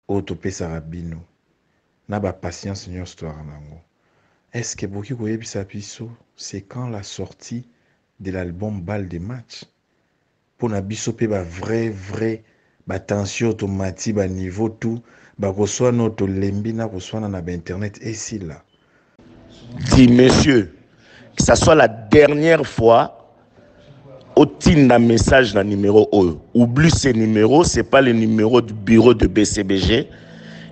Autopé Sarabino. Na ba patience nyo histoire nango. Est-ce que Boki Koyebisa Biso, c'est quand la sortie de l'album Balle de match? Pour na biso pe ba vrai ba tension automatique ba niveau tout ba reçoit notre lembi na reçoit na ba internet et si là. Dis monsieur, que ça soit la dernière fois, au un message dans le numéro O. Oublie ce numéro, c'est pas le numéro du bureau de BCBG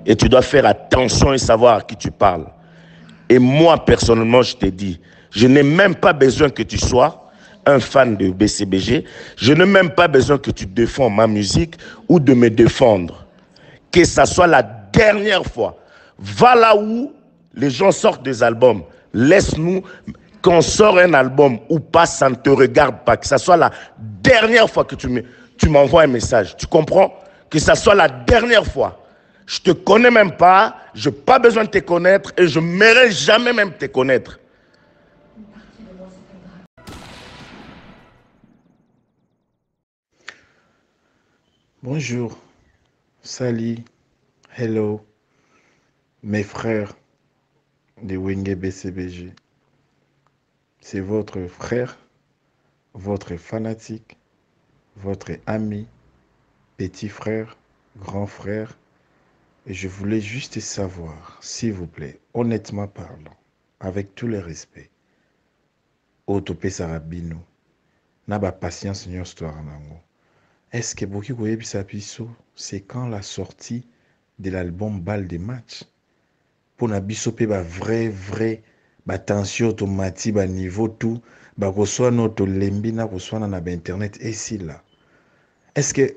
et tu dois faire attention et savoir à qui tu parles. Et moi personnellement, je te dis, je n'ai même pas besoin que tu sois un fan de BCBG, je n'ai même pas besoin que tu défends ma musique ou de me défendre. Que ça soit la dernière fois. Va là où les gens sortent des albums. Laisse-nous, qu'on sort un album ou pas, ça ne te regarde pas. Que ça soit la dernière fois que tu m'envoies un message. Tu comprends? Que ça soit la dernière fois. Je te connais même pas, je n'ai pas besoin de te connaître et je ne mérite jamais même te connaître. Bonjour, salut, hello, mes frères de Wenge BCBG. C'est votre frère, votre fanatique, votre ami, petit frère, grand frère. Et je voulais juste savoir, s'il vous plaît, honnêtement parlant, avec tout le respect, Autopé Sarabino, na ba patience nyo histoire nango. Est-ce que Boki Koyebisa Biso, c'est quand la sortie de l'album Balle de match? Pour na biso pe ba vrai ba tension automatique ba niveau tout ba reçoit notre lembi na reçoit na ba internet et si là. Est-ce que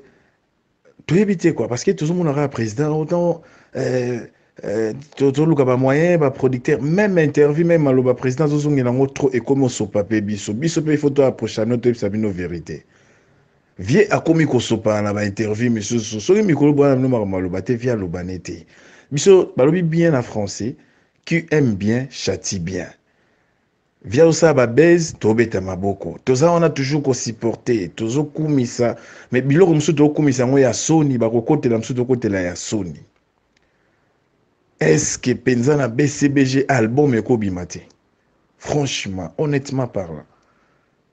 tu éviter quoi parce que tout le monde aura président autant tout le ba moyen ba producteur même interview même aloba président tout zongi nango trop et comme so papier biso pe il faut to approcher notre sabino vérité. Vie akomi ko sopa na ba interview monsieur soki mikolo bwana no maloba te via lobanete. Biso balobi bien en français qui aime bien châtie bien. Via osa ba base tobeta maboko. Toza on a toujours ko supporter, tozo kumisa mais biloko musu to kumisa ngo ya Sony ba kokotela musu to kotela ya Sony. Est-ce que penza na BCBG album eko bimate? Franchement, honnêtement parlant.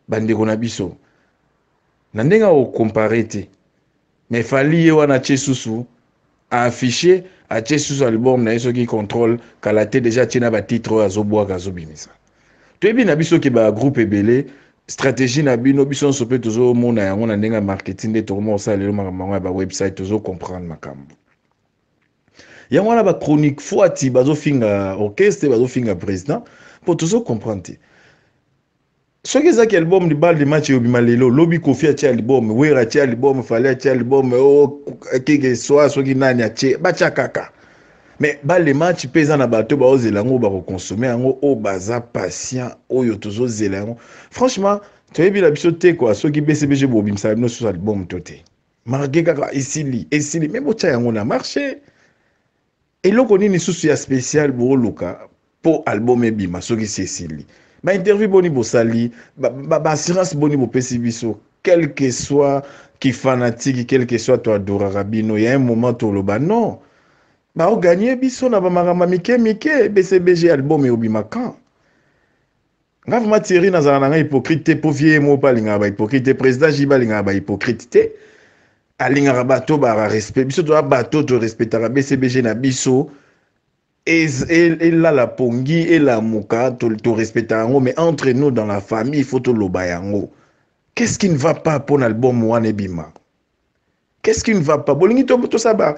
Bandeko na biso. Na ndenga o comparer te. Mais fali ye wana tche susu a affiché a tche susu album na yeso qui contrôle kalate déjà tina ba titre azo boa kazo bimisa. To ebi na biso ke ba groupe ebele stratégie na bino biso so pe tozo mona yango na ndenga marketing de to mo sa lelo makambo ba website tozo comprendre makambo. Yango na ba chronique foati bazo finga orchestre bazo finga président pour tozo comprendre. Ce qui est album de Balle de match au Bimalelo, lobby Kofi a album, Wera a album, Fallait a album, oh, que soit, ce qui n'a ni a bacha kaka. Mais Balle de match pèse en abateau, bah, aux élango, bah, consommer, en baza patient, oh, yotozo zélango. Franchement, tu as vu la bichoté, quoi, ceux qui BCBG Bobim, ça a sur album, toté. Margué kaka, ici, mais bocha yango na marché. Et là, on est sous spécial pour Luka, pour album et bima, ceux qui c'est ici. Ba interview boni bo sali ba assurance boni bo pesi biso quel que soit qui fanatique quel que soit toi adorera bino il y a un moment to loba non ba o gagner biso na ba marama mike BCBG album e obima kan ngave materi na zana nga hypocrite po vie mo pa linga ba hypocrite président Jiba linga ba hypocrite alinga bato ba respect biso to bato to respectera BCBG na biso. Et là, la pongi et la mouka, tu respectes yango, mais entre nous dans la famille, il faut tout le bayango. Qu'est-ce qui ne va pas pour l'album Wane Bima? Qu'est-ce qui ne va pas? Bolingi to saba,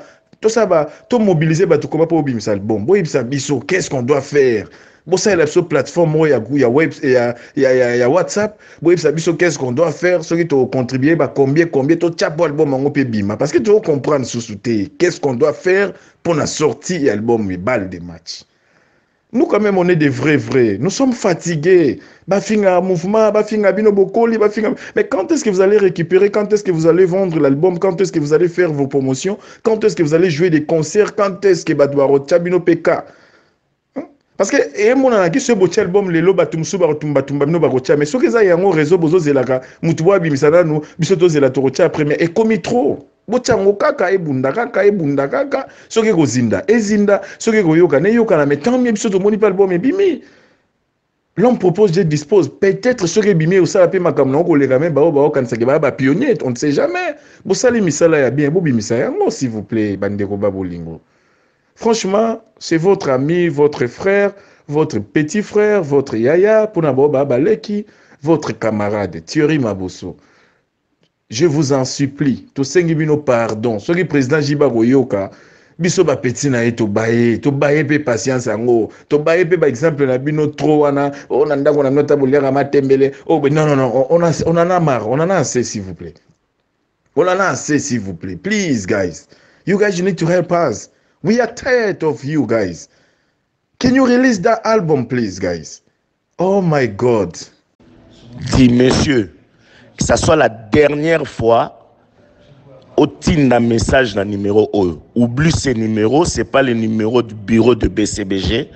to mobiliser ba to comment pour bim ça album. Bo ibsa biso, qu'est-ce qu'on doit faire? Bo ça la sur plateforme il y a web il y a WhatsApp. Bo ibsa biso qu'est-ce qu'on doit faire? Ceux qui te contribuer ba combien to chapo album ngo pe bima parce que tu veux comprendre sous-souté. Qu'est-ce qu'on doit faire pour la sortie album Balle de match? Nous quand même on est des vrais. Nous sommes fatigués. Bafinga mouvement, bafinga bino bokoli, bafinga. Mais quand est-ce que vous allez récupérer? Quand est-ce que vous allez vendre l'album? Quand est-ce que vous allez faire vos promotions? Quand est-ce que vous allez jouer des concerts? Quand est-ce que badwaro tabino PK? Parce que et mon anaki ce beau album lelo batumsu batumba bino barocha mais ce que ça yango réseau bozo zelaka mutuwa bimisana no biso to zela torocha après mais et comme trop. bochango kaka ebunda kaka soki kozinda ezinda soki koyoka ne yoka na mais tant mieux biso tomoni pas album ebimi. L'homme propose, Dieu dispose. Peut-être ce qui est bimé ou ça la paix ma comme non koleka même bao quand ça ba pionnier, on ne sait jamais. Bo sali misala ya bien, bo bimisa ya non s'il vous plaît, bandeko babolingo. Franchement, c'est votre ami, votre frère, votre petit frère, votre yaya pour na ba baleki, votre camarade Thierry Mabosso. Je vous en supplie, to sengi bino pardon. Ce qui président Jiba Koyoka biso ba petit na to baye pe patience yango to baye pe ba exemple na bino trop wana on anda ko na nota bolera matembele oh non on en a marre on en a assez s'il vous plaît please guys you need to help us, we are tired of you guys. Can you release that album please guys? Oh my god. Dis monsieur que ça soit la dernière fois au tinda message dans numéro O. Oublie ces numéros, ce n'est pas le numéro du bureau de BCBG.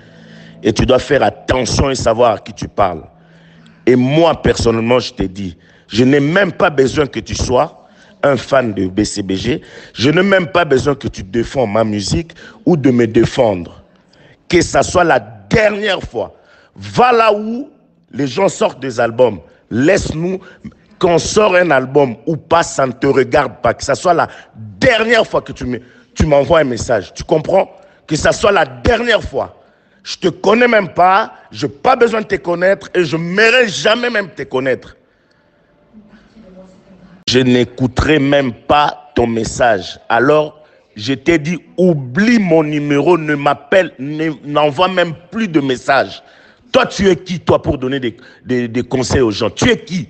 Et tu dois faire attention et savoir à qui tu parles. Et moi, personnellement, je te dis, je n'ai même pas besoin que tu sois un fan de BCBG. Je n'ai même pas besoin que tu défends ma musique ou de me défendre. Que ça soit la dernière fois. Va là où les gens sortent des albums. Laisse-nous... Qu'on sort un album ou pas, ça ne te regarde pas. Que ça soit la dernière fois que tu m'envoies un message. Tu comprends? Que ça soit la dernière fois. Je ne te connais même pas. Je n'ai pas besoin de te connaître. Et je ne m'irai jamais même te connaître. Je n'écouterai même pas ton message. Alors, je t'ai dit, oublie mon numéro, ne m'appelle, n'envoie même plus de messages. Toi, tu es qui, toi, pour donner des conseils aux gens? Tu es qui?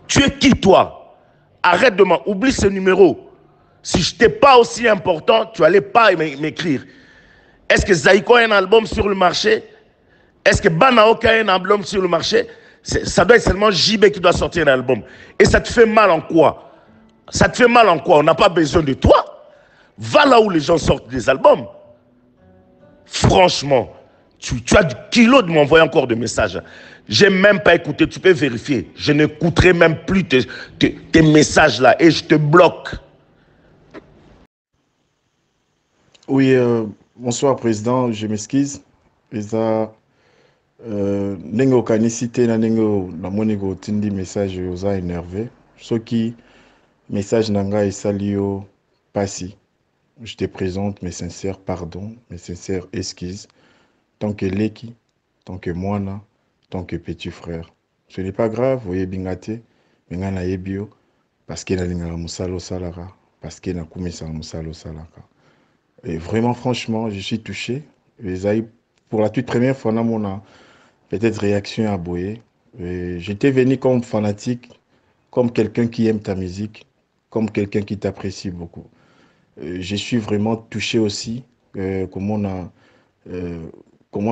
Tu es qui toi? Arrête de oublie ce numéro. Si je n'étais pas aussi important, tu n'allais pas m'écrire. Est-ce que Zaïko a un album sur le marché? Est-ce que Banaoka a un album sur le marché? Ça doit être seulement JB qui doit sortir un album. Et ça te fait mal en quoi? Ça te fait mal en quoi? On n'a pas besoin de toi. Va là où les gens sortent des albums. Franchement, tu as du kilo de m'envoyer encore des messages. Je n'ai même pas écouté, tu peux vérifier. Je n'écouterai même plus tes messages là et je te bloque. Oui, bonsoir président, je m'excuse. Eza nengo kanisité na nengo na monego tindi message oza énervé. Soki message nanga esalio pasi. Je te présente mes sincères pardons, mes sincères excuses. Tant que Leki, tant que Moana, tant que petit frère. Ce n'est pas grave, vous voyez Bingate, Mengana Ebio, parce qu'il y a un Moussalo Salara, parce qu'il y a un Koumessa Moussalo Salaka. Et vraiment, franchement, je suis touché. Pour la toute première fois, on a peut-être réaction à Boye. J'étais venu comme fanatique, comme quelqu'un qui aime ta musique, comme quelqu'un qui t'apprécie beaucoup. Je suis vraiment touché aussi, comment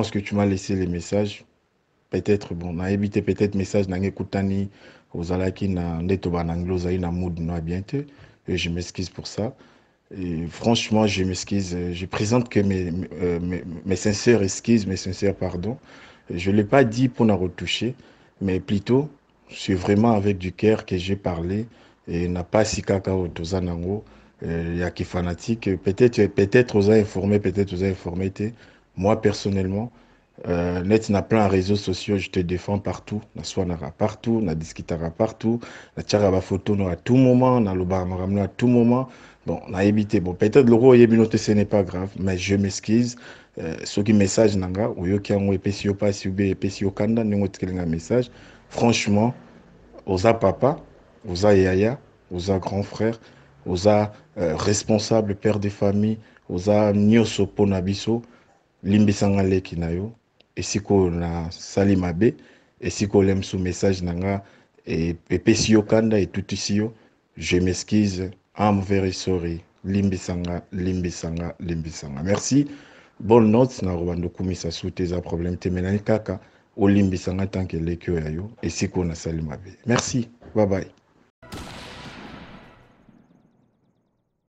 est-ce que tu m'as laissé les messages? Peut-être, bon, on a évité peut-être message dans Koutani, aux Alaki, na Netoba, Nangloza, na Moud, na bientôt. Et je m'excuse pour ça. Et franchement, je m'excuse. Je présente que mes sincères excuses, mes sincères pardons. Je ne l'ai pas dit pour nous retoucher, mais plutôt, c'est vraiment avec du cœur que j'ai parlé. Et n'a pas si cacao Tozanango, il y a qui fanatique. Peut-être aux informés, peut-être aux informés. Moi, personnellement, net na plein réseaux sociaux, je te défends partout. Na soinara partout, na discutara partout, na tcharaba photo à tout moment, na lobaramaramno à tout moment. Bon, on a évité. Bon, peut-être le roi yebinote, ce n'est pas grave, mais je m'excuse. Ceux qui message nanga, ou yo qui ont épesio pas si ou épesio kanda, n'ont un message. Franchement, osa papa, osa yaya, osa grand frère, osa responsable père de famille, osa nyoso ponabiso. Limbisanga leki na yo esiko na sali mabe esiko lem sous message nanga et pesi yo kanda et tout ici yo, je m'excuse, I'm very sorry. Limbisanga. Merci. Bonne note na robando kumisa sous tes problèmes te menani kaka o limbisanga tant que leki yo esiko na sali mabe. Merci. Bye bye.